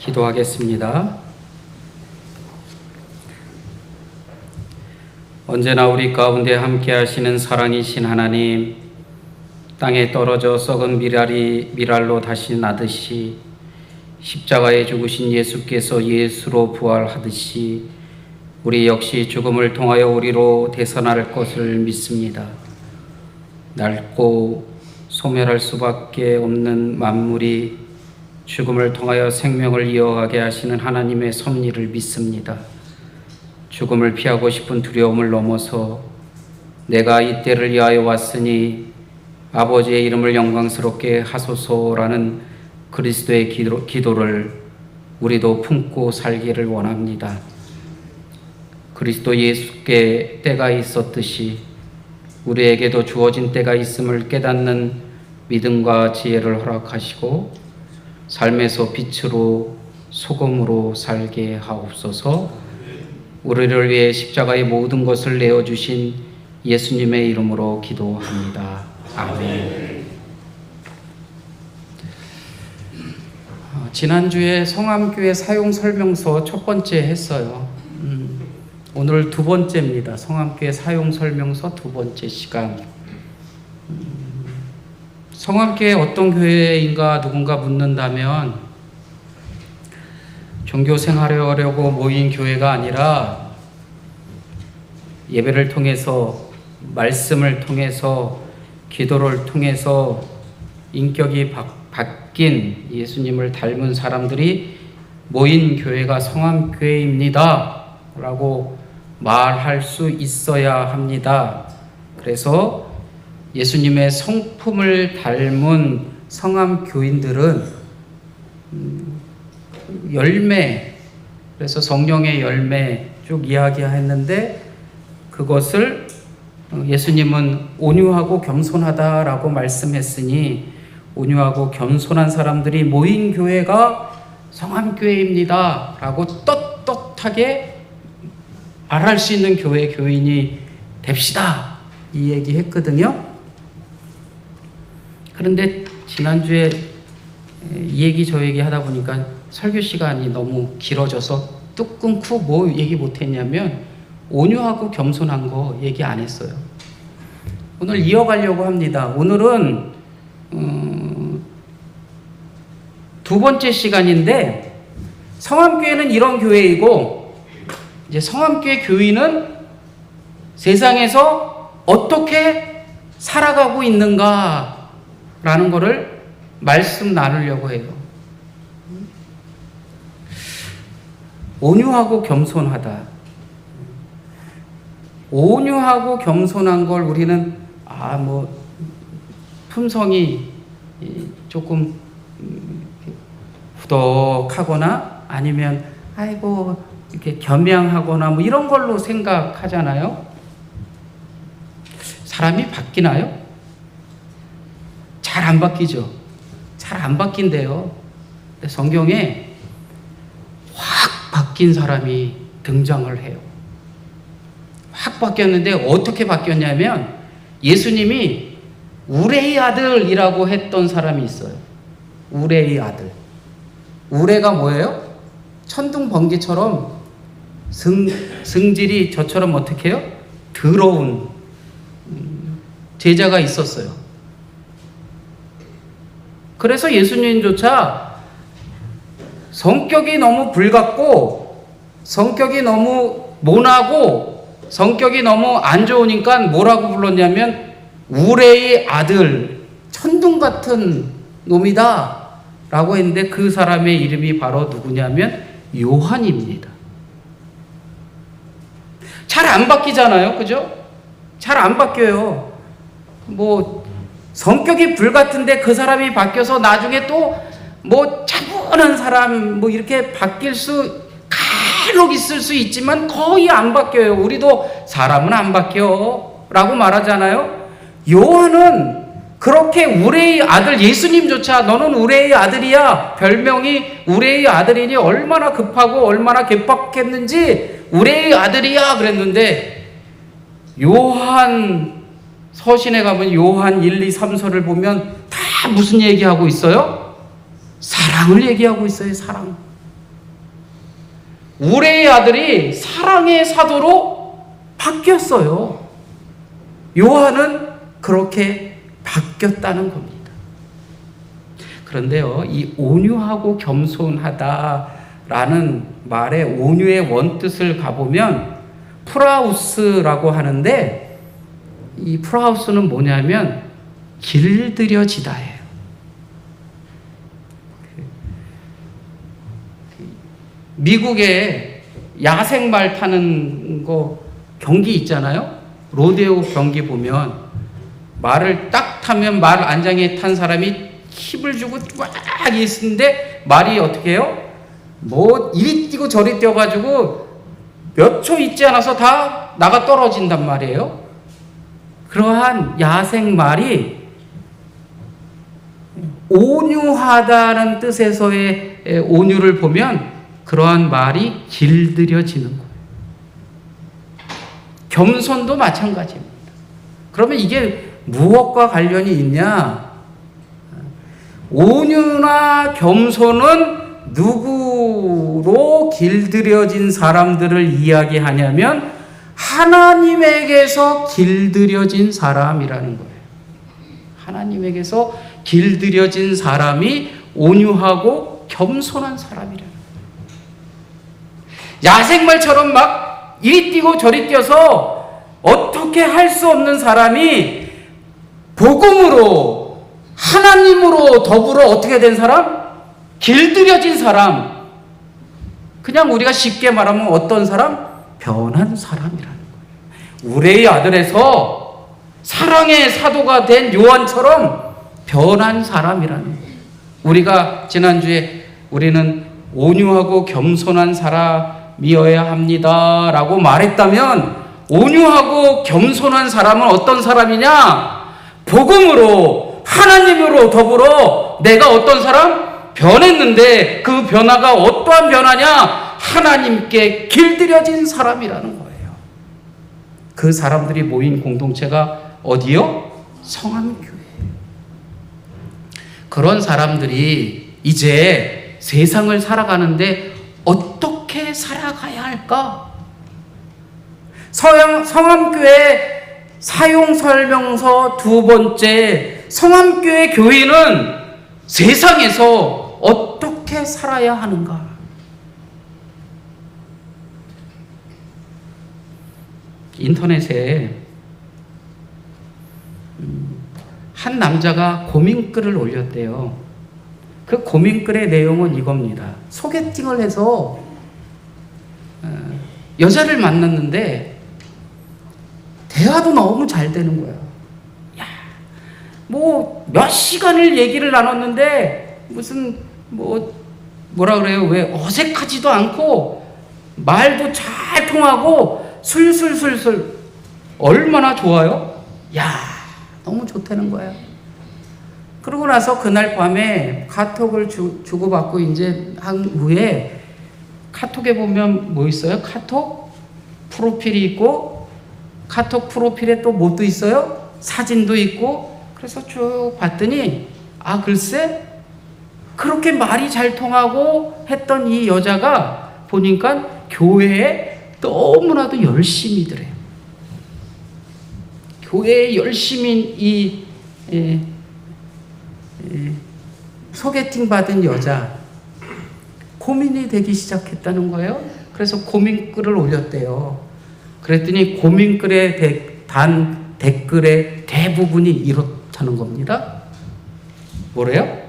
기도하겠습니다. 언제나 우리 가운데 함께 하시는 사랑이신 하나님, 땅에 떨어져 썩은 밀알로 다시 나듯이 십자가에 죽으신 예수께서 예수로 부활하듯이 우리 역시 죽음을 통하여 우리로 되살아날 것을 믿습니다. 낡고 소멸할 수밖에 없는 만물이 죽음을 통하여 생명을 이어가게 하시는 하나님의 섭리를 믿습니다. 죽음을 피하고 싶은 두려움을 넘어서 내가 이때를 위하여 왔으니 아버지의 이름을 영광스럽게 하소서라는 그리스도의 기도를 우리도 품고 살기를 원합니다. 그리스도 예수께 때가 있었듯이 우리에게도 주어진 때가 있음을 깨닫는 믿음과 지혜를 허락하시고 삶에서 빛으로 소금으로 살게 하옵소서. 우리를 위해 십자가의 모든 것을 내어주신 예수님의 이름으로 기도합니다. 아멘. 지난주에 성암교회 사용 설명서 첫 번째 했어요. 오늘 두 번째입니다. 성암교회 사용 설명서 두 번째 시간. 성암교회 어떤 교회인가 누군가 묻는다면 종교 생활하려고 모인 교회가 아니라 예배를 통해서, 말씀을 통해서, 기도를 통해서 인격이 바뀐 예수님을 닮은 사람들이 모인 교회가 성암교회입니다 라고 말할 수 있어야 합니다. 그래서 예수님의 성품을 닮은 성암교인들은 열매, 그래서 성령의 열매 쭉 이야기했는데 그것을 예수님은 온유하고 겸손하다라고 말씀했으니 온유하고 겸손한 사람들이 모인 교회가 성암교회입니다 라고 떳떳하게 말할 수 있는 교회, 교인이 됩시다 이 얘기 했거든요. 그런데 지난주에 이 얘기 저 얘기 하다 보니까 설교 시간이 너무 길어져서 뚝 끊고 뭐 얘기 못했냐면 온유하고 겸손한 거 얘기 안 했어요. 오늘 이어가려고 합니다. 오늘은 두 번째 시간인데 성암교회는 이런 교회이고 이제 성암교회 교인은 세상에서 어떻게 살아가고 있는가 라는 거를 말씀 나누려고 해요. 온유하고 겸손하다. 온유하고 겸손한 걸 우리는 품성이 조금 후덕하거나 아니면 아이고 이렇게 겸양하거나 뭐 이런 걸로 생각하잖아요. 사람이 바뀌나요? 잘 안 바뀌죠. 잘 안 바뀐대요. 근데 성경에 확 바뀐 사람이 등장을 해요. 확 바뀌었는데 어떻게 바뀌었냐면 예수님이 우레의 아들이라고 했던 사람이 있어요. 우레의 아들. 우레가 뭐예요? 천둥번개처럼 성질이 저처럼 어떻게 해요? 더러운 제자가 있었어요. 그래서 예수님조차 성격이 너무 불같고 성격이 너무 모나고 성격이 너무 안 좋으니까 뭐라고 불렀냐면 우레의 아들, 천둥 같은 놈이다 라고 했는데 그 사람의 이름이 바로 누구냐면 요한입니다. 잘 안 바뀌잖아요. 그죠? 잘 안 바뀌어요. 성격이 불같은데 그 사람이 바뀌어서 나중에 또 차분한 사람 이렇게 바뀔 수 간혹 있을 수 있지만 거의 안 바뀌어요. 우리도 사람은 안 바뀌어 라고 말하잖아요. 요한은 그렇게 우레의 아들, 예수님조차 너는 우레의 아들이야, 별명이 우레의 아들이니 얼마나 급하고 얼마나 개빡했는지 우레의 아들이야 그랬는데 요한 서신에 가면 요한 1, 2, 3서를 보면 다 무슨 얘기하고 있어요? 사랑을 얘기하고 있어요. 사랑. 우레의 아들이 사랑의 사도로 바뀌었어요. 요한은 그렇게 바뀌었다는 겁니다. 그런데요, 이 온유하고 겸손하다라는 말의 온유의 원뜻을 가보면 프라우스라고 하는데, 이 프라우스는 뭐냐면 길들여지다예요. 미국에 야생말 타는 거 경기 있잖아요. 로데오 경기 보면 말을 딱 타면 말 안장에 탄 사람이 힘을 주고 막 있는데 말이 어떻게 해요? 뭐 이리 뛰고 저리 뛰어가지고 몇 초 있지 않아서 다 나가 떨어진단 말이에요. 그러한 야생말이 온유하다는 뜻에서의 온유를 보면 그러한 말이 길들여지는 거예요. 겸손도 마찬가지입니다. 그러면 이게 무엇과 관련이 있냐? 온유나 겸손은 누구로 길들여진 사람들을 이야기하냐면 하나님에게서 길들여진 사람이라는 거예요. 하나님에게서 길들여진 사람이 온유하고 겸손한 사람이라는 거예요. 야생말처럼 막 이리 뛰고 저리 뛰어서 어떻게 할 수 없는 사람이 복음으로 하나님으로 더불어 어떻게 된 사람? 길들여진 사람. 그냥 우리가 쉽게 말하면 어떤 사람? 변한 사람이라는 거예요. 우레의 아들에서 사랑의 사도가 된 요한처럼 변한 사람이라는 거예요. 우리가 지난주에 우리는 온유하고 겸손한 사람이어야 합니다 라고 말했다면, 온유하고 겸손한 사람은 어떤 사람이냐? 복음으로 하나님으로 더불어 내가 어떤 사람? 변했는데 그 변화가 어떠한 변화냐? 하나님께 길들여진 사람이라는 거예요. 그 사람들이 모인 공동체가 어디요? 성함교회. 그런 사람들이 이제 세상을 살아가는데 어떻게 살아가야 할까? 성함교회 사용설명서 두 번째, 성함교회 교인은 세상에서 어떻게 살아야 하는가? 인터넷에 한 남자가 고민글을 올렸대요. 그 고민글의 내용은 이겁니다. 소개팅을 해서 여자를 만났는데 대화도 너무 잘 되는 거예요. 야, 뭐 몇 시간을 얘기를 나눴는데 무슨 뭐라 그래요? 왜 어색하지도 않고 말도 잘 통하고 술술술술. 얼마나 좋아요? 야, 너무 좋다는 거야. 그러고 나서 그날 밤에 카톡을 주고받고 이제 한 후에 카톡에 보면 뭐 있어요? 카톡 프로필이 있고, 카톡 프로필에 또 뭐도 있어요? 사진도 있고. 그래서 쭉 봤더니 글쎄 그렇게 말이 잘 통하고 했던 이 여자가 보니까 교회에 너무나도 열심히더래요. 교회에 열심히 소개팅 받은 여자 고민이 되기 시작했다는 거예요. 그래서 고민글을 올렸대요. 그랬더니 고민글에 단 댓글의 대부분이 이렇다는 겁니다. 뭐래요?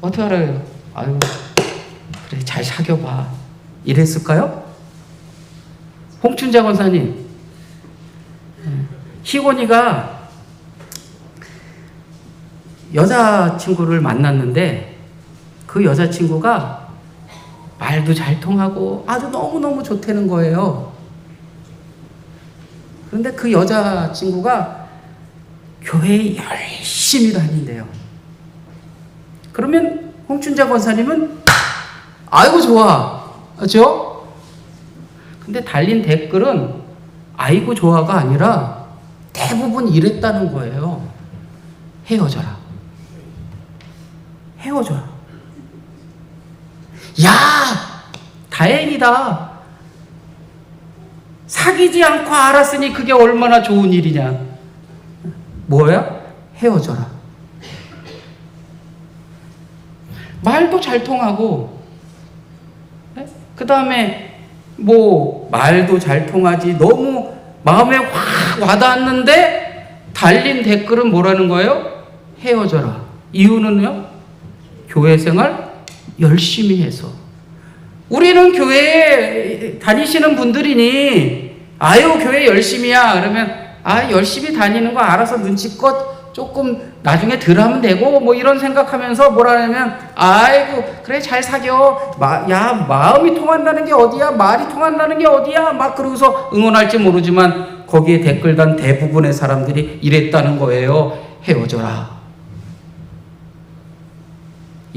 어떻게 알아요? 아유, 그래, 잘 사귀어봐. 이랬을까요? 홍춘자 권사님, 희곤이가 여자친구를 만났는데 그 여자친구가 말도 잘 통하고 아주 너무너무 좋다는 거예요. 그런데 그 여자친구가 교회에 열심히 다닌대요. 그러면 홍춘자 권사님은 아이고 좋아, 그렇죠? 근데 달린 댓글은 아이고 좋아가 아니라 대부분 이랬다는 거예요. 헤어져라. 헤어져라. 야, 다행이다. 사귀지 않고 알았으니 그게 얼마나 좋은 일이냐. 뭐야? 헤어져라. 말도 잘 통하고, 그 다음에 뭐 말도 잘 통하지 너무 마음에 확 와닿았는데 달린 댓글은 뭐라는 거예요? 헤어져라. 이유는요? 교회 생활 열심히 해서. 우리는 교회에 다니시는 분들이니 아유 교회 열심히야 그러면 열심히 다니는 거 알아서 눈치껏 조금 나중에 덜 하면 되고 뭐 이런 생각하면서 뭐라냐면 아이고 그래 잘 사겨 마음이 통한다는 게 어디야, 말이 통한다는 게 어디야 막 그러고서 응원할지 모르지만 거기에 댓글 단 대부분의 사람들이 이랬다는 거예요. 헤어져라.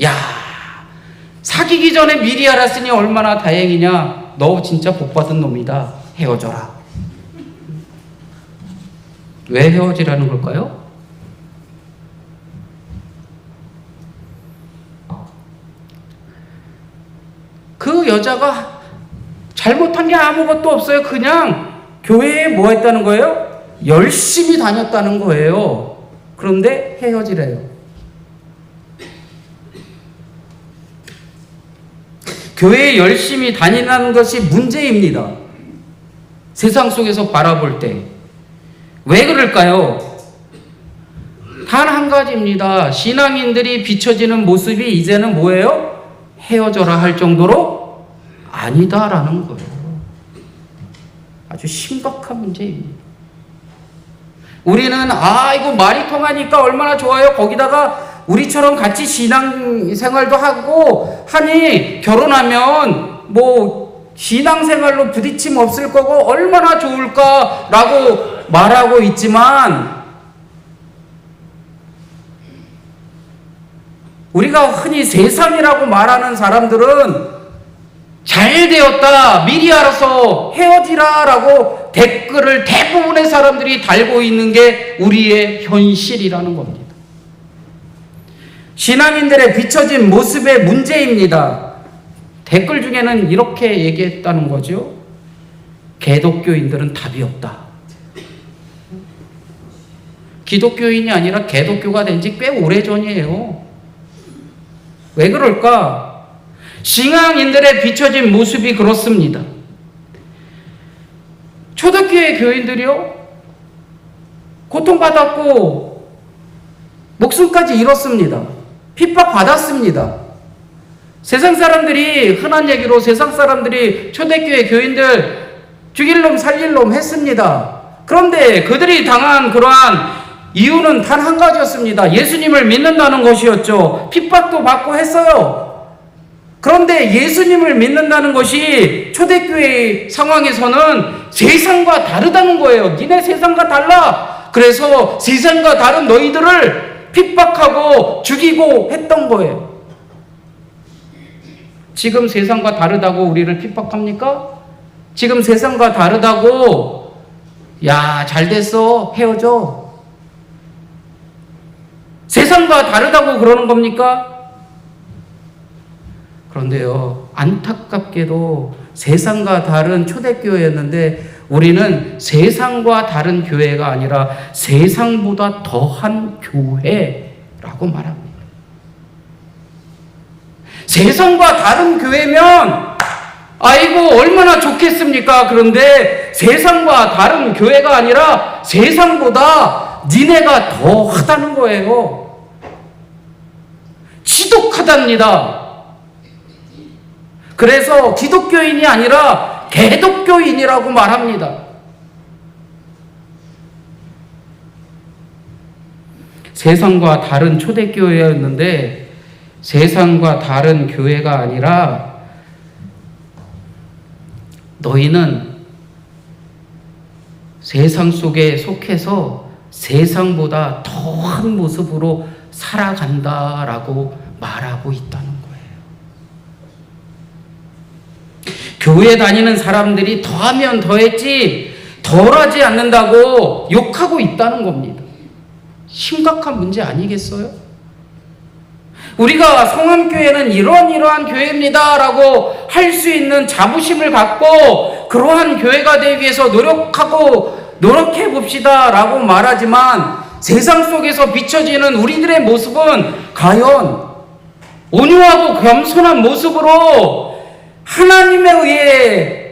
야, 사귀기 전에 미리 알았으니 얼마나 다행이냐. 너 진짜 복받은 놈이다. 헤어져라. 왜 헤어지라는 걸까요? 그 여자가 잘못한 게 아무것도 없어요. 그냥 교회에 뭐 했다는 거예요? 열심히 다녔다는 거예요. 그런데 헤어지래요. 교회에 열심히 다니는 것이 문제입니다. 세상 속에서 바라볼 때. 왜 그럴까요? 단 한 가지입니다. 신앙인들이 비춰지는 모습이 이제는 뭐예요? 헤어져라 할 정도로 아니다라는 거예요. 아주 심각한 문제입니다. 우리는 이거 말이 통하니까 얼마나 좋아요. 거기다가 우리처럼 같이 신앙생활도 하고 하니 결혼하면 뭐 신앙생활로 부딪힘 없을 거고 얼마나 좋을까라고 말하고 있지만 우리가 흔히 세상이라고 말하는 사람들은 잘 되었다, 미리 알아서 헤어지라 라고 댓글을 대부분의 사람들이 달고 있는 게 우리의 현실이라는 겁니다. 신앙인들의 비춰진 모습의 문제입니다. 댓글 중에는 이렇게 얘기했다는 거죠. 개독교인들은 답이 없다. 기독교인이 아니라 개독교가 된 지 꽤 오래전이에요. 왜 그럴까? 신앙인들의 비춰진 모습이 그렇습니다. 초대교회 교인들이요, 고통받았고 목숨까지 잃었습니다. 핍박받았습니다. 세상 사람들이, 흔한 얘기로 세상 사람들이 초대교회 교인들 죽일 놈 살릴 놈 했습니다. 그런데 그들이 당한 그러한 이유는 단 한 가지였습니다. 예수님을 믿는다는 것이었죠. 핍박도 받고 했어요. 그런데 예수님을 믿는다는 것이 초대교회 상황에서는 세상과 다르다는 거예요. 니네 세상과 달라. 그래서 세상과 다른 너희들을 핍박하고 죽이고 했던 거예요. 지금 세상과 다르다고 우리를 핍박합니까? 지금 세상과 다르다고 야, 잘 됐어, 헤어져. 세상과 다르다고 그러는 겁니까? 그런데요, 안타깝게도 세상과 다른 초대교회였는데 우리는 세상과 다른 교회가 아니라 세상보다 더한 교회라고 말합니다. 세상과 다른 교회면 아이고 얼마나 좋겠습니까? 그런데 세상과 다른 교회가 아니라 세상보다 니네가 더 하다는 거예요. 지독하답니다. 그래서 기독교인이 아니라 개독교인이라고 말합니다. 세상과 다른 초대교회였는데 세상과 다른 교회가 아니라 너희는 세상 속에 속해서 세상보다 더한 모습으로 살아간다라고 말하고 있다는 거예요. 교회 다니는 사람들이 더하면 더했지 덜하지 않는다고 욕하고 있다는 겁니다. 심각한 문제 아니겠어요? 우리가 성암교회는 이러한 교회입니다 라고 할 수 있는 자부심을 갖고 그러한 교회가 되기 위해서 노력해 봅시다 라고 말하지만 세상 속에서 비춰지는 우리들의 모습은 과연 온유하고 겸손한 모습으로 하나님에 의해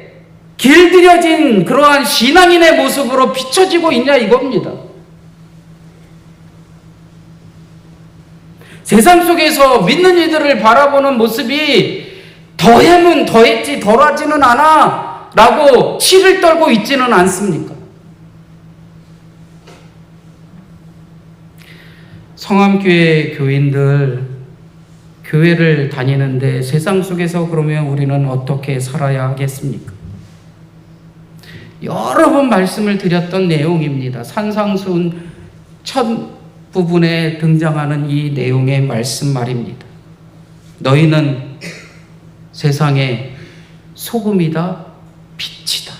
길들여진 그러한 신앙인의 모습으로 비춰지고 있냐 이겁니다. 세상 속에서 믿는 이들을 바라보는 모습이 더하면 더했지 덜하지는 않아 라고 치를 떨고 있지는 않습니까? 성암교회 교인들 교회를 다니는데 세상 속에서 그러면 우리는 어떻게 살아야 하겠습니까? 여러 번 말씀을 드렸던 내용입니다. 산상수훈 첫 부분에 등장하는 이 내용의 말씀 말입니다. 너희는 세상의 소금이다, 빛이다.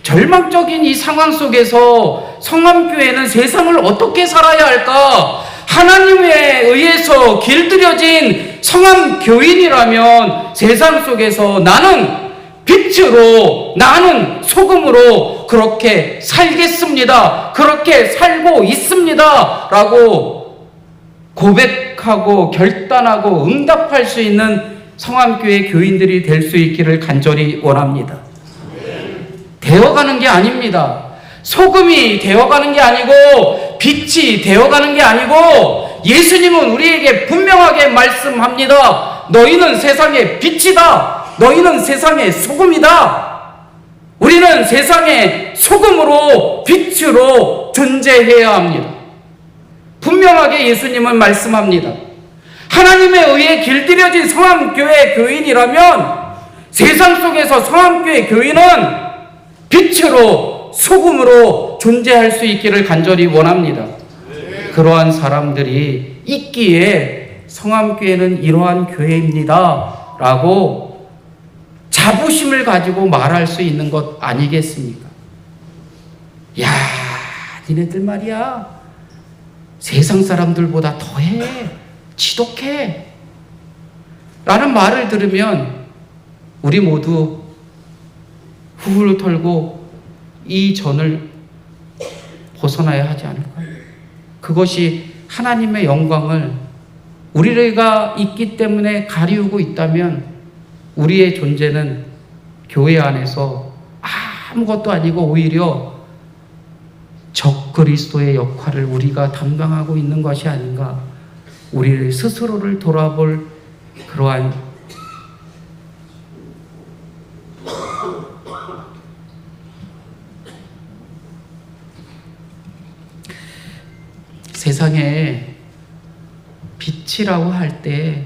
절망적인 이 상황 속에서 성암교회는 세상을 어떻게 살아야 할까? 하나님에 의해서 길들여진 성암교인이라면 세상 속에서 나는 빛으로, 나는 소금으로 그렇게 살겠습니다. 그렇게 살고 있습니다. 라고 고백하고 결단하고 응답할 수 있는 성암교회 교인들이 될 수 있기를 간절히 원합니다. 되어가는 게 아닙니다. 소금이 되어가는 게 아니고 빛이 되어가는 게 아니고 예수님은 우리에게 분명하게 말씀합니다. 너희는 세상의 빛이다. 너희는 세상의 소금이다. 우리는 세상의 소금으로 빛으로 존재해야 합니다. 분명하게 예수님은 말씀합니다. 하나님에 의해 길들여진 성암교회 교인이라면 세상 속에서 성암교회 교인은 빛으로 소금으로 존재할 수 있기를 간절히 원합니다. 그러한 사람들이 있기에 성암교회는 이러한 교회입니다 라고 자부심을 가지고 말할 수 있는 것 아니겠습니까? 야, 니네들 말이야 세상 사람들보다 더해, 지독해 라는 말을 들으면 우리 모두 후후를 털고 이 전을 벗어나야 하지 않을까요? 그것이 하나님의 영광을 우리가 있기 때문에 가리우고 있다면 우리의 존재는 교회 안에서 아무것도 아니고 오히려 적 그리스도의 역할을 우리가 담당하고 있는 것이 아닌가, 우리 스스로를 돌아볼 그러한 세상에 빛이라고 할 때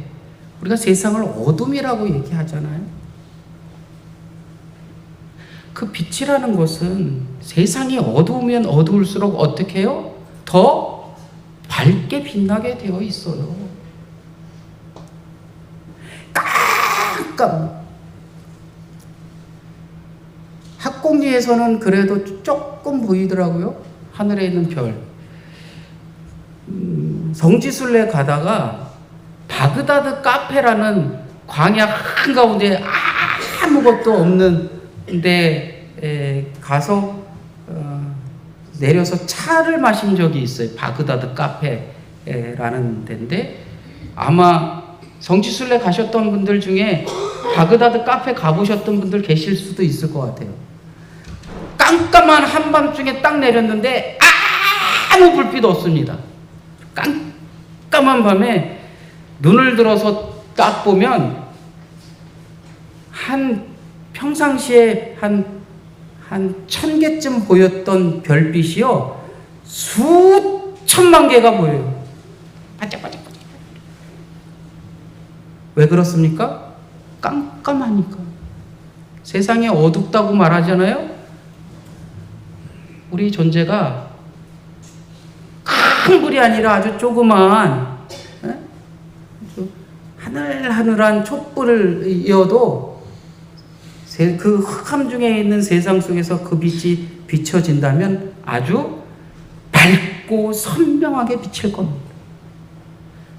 우리가 세상을 어둠이라고 얘기하잖아요. 그 빛이라는 것은 세상이 어두우면 어두울수록 어떻게 해요? 더 밝게 빛나게 되어 있어요. 깜깜. 학공리에서는 그래도 조금 보이더라고요. 하늘에 있는 별. 성지순례 가다가 바그다드 카페라는 광야 한가운데 아무것도 없는 데 가서 내려서 차를 마신 적이 있어요. 바그다드 카페라는 데인데 아마 성지순례 가셨던 분들 중에 바그다드 카페 가보셨던 분들 계실 수도 있을 것 같아요. 깜깜한 한밤중에 딱 내렸는데 아무 불빛 없습니다. 깜깜한 밤에 눈을 들어서 딱 보면 평상시에 한 1000개쯤 보였던 별빛이요 수천만 개가 보여요. 반짝반짝. 왜 그렇습니까? 깜깜하니까. 세상이 어둡다고 말하잖아요. 우리 존재가 큰 불이 아니라 아주 조그마한 하늘하늘한 촛불이어도 그 흑암 중에 있는 세상 속에서 그 빛이 비춰진다면 아주 밝고 선명하게 비칠 겁니다.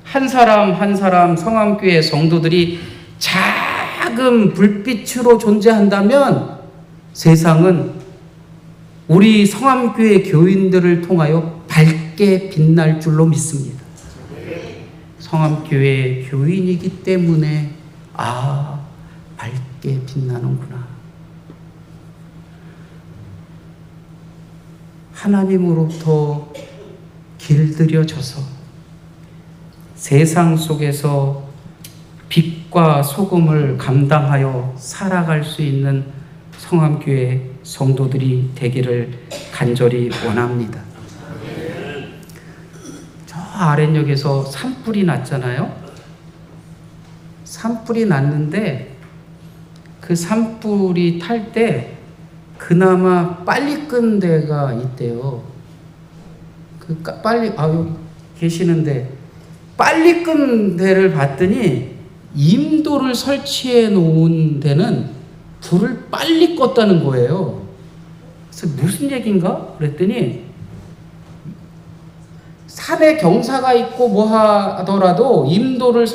한 사람 한 사람 성암교회 성도들이 작은 불빛으로 존재한다면 세상은 우리 성암교회 교인들을 통하여 밝게 빛날 줄로 믿습니다. 성암교회 교인이기 때문에 밝게 빛나는구나. 하나님으로부터 길들여져서 세상 속에서 빛과 소금을 감당하여 살아갈 수 있는 성암교회 성도들이 되기를 간절히 원합니다. 저 아랫역에서 산불이 났잖아요. 산불이 났는데 그 산불이 탈 때 그나마 빨리 끈 데가 있대요. 여기 계시는데 빨리 끈 데를 봤더니 임도를 설치해 놓은 데는 불을 빨리 껐다는 거예요. 그래서 무슨 얘기인가? 그랬더니 산에 경사가 있고 뭐 하더라도 임도를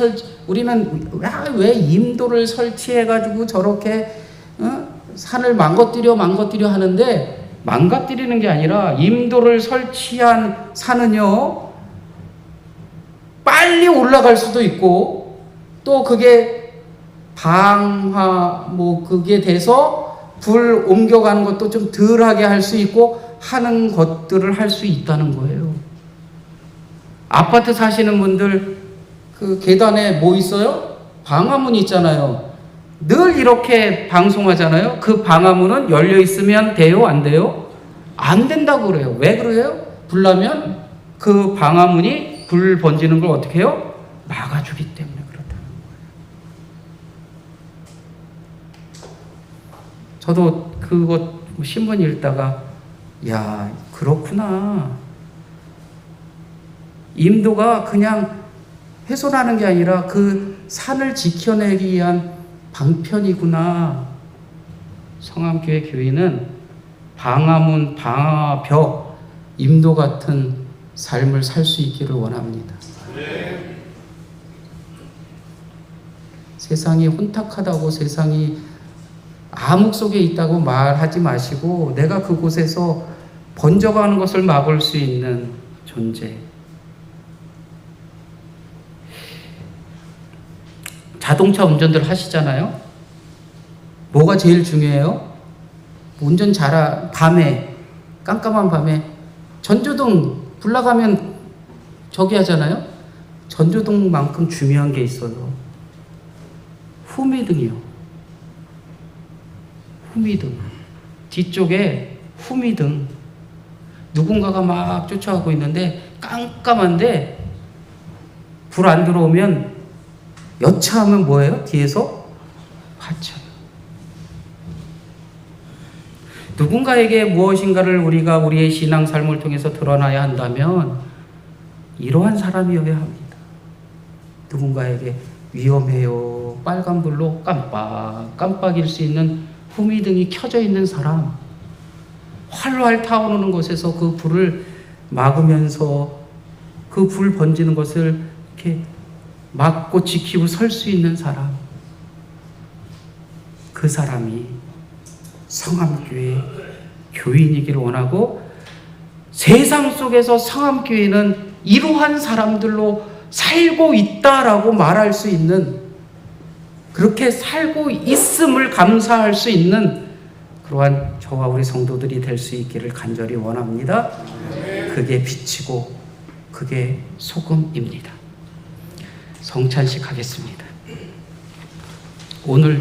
우리는 왜 임도를 설치해가지고 저렇게 산을 망가뜨려 하는데, 망가뜨리는 게 아니라 임도를 설치한 산은요 빨리 올라갈 수도 있고 또 그게 그게 돼서 불 옮겨가는 것도 좀 덜하게 할 수 있고 하는 것들을 할 수 있다는 거예요. 아파트 사시는 분들 그 계단에 뭐 있어요? 방화문 있잖아요. 늘 이렇게 방송하잖아요. 그 방화문은 열려 있으면 돼요? 안 돼요? 안 된다고 그래요. 왜 그래요? 불 나면 그 방화문이 불 번지는 걸 어떻게 해요? 막아주기 때문에 그렇다는 거예요. 저도 그거 신문 읽다가 그렇구나. 임도가 그냥 훼손하는 게 아니라 그 산을 지켜내기 위한 방편이구나. 성암교회 교인은 방화문, 방화벽, 임도 같은 삶을 살 수 있기를 원합니다. 세상이 혼탁하다고, 세상이 암흑 속에 있다고 말하지 마시고 내가 그곳에서 번져가는 것을 막을 수 있는 존재. 자동차 운전들 하시잖아요. 뭐가 제일 중요해요? 운전 밤에, 깜깜한 밤에 전조등 불 나가면 저기 하잖아요. 전조등만큼 중요한 게 있어요. 후미등이요. 후미등. 뒤쪽에 후미등. 누군가가 막 쫓아가고 있는데 깜깜한데 불 안 들어오면 여차하면 뭐예요? 뒤에서 화쳐요. 누군가에게 무엇인가를 우리가 우리의 신앙 삶을 통해서 드러나야 한다면 이러한 사람이어야 합니다. 누군가에게 위험해요. 빨간불로 깜빡일 수 있는 후미등이 켜져 있는 사람. 활활 타오르는 곳에서 그 불을 막으면서 그 불 번지는 것을 이렇게 막고 지키고 설 수 있는 사람. 그 사람이 성암교회 교인이기를 원하고, 세상 속에서 성암교회는 이러한 사람들로 살고 있다라고 말할 수 있는, 그렇게 살고 있음을 감사할 수 있는 그러한 저와 우리 성도들이 될 수 있기를 간절히 원합니다. 그게 빛이고 그게 소금입니다. 성찬식 하겠습니다. 오늘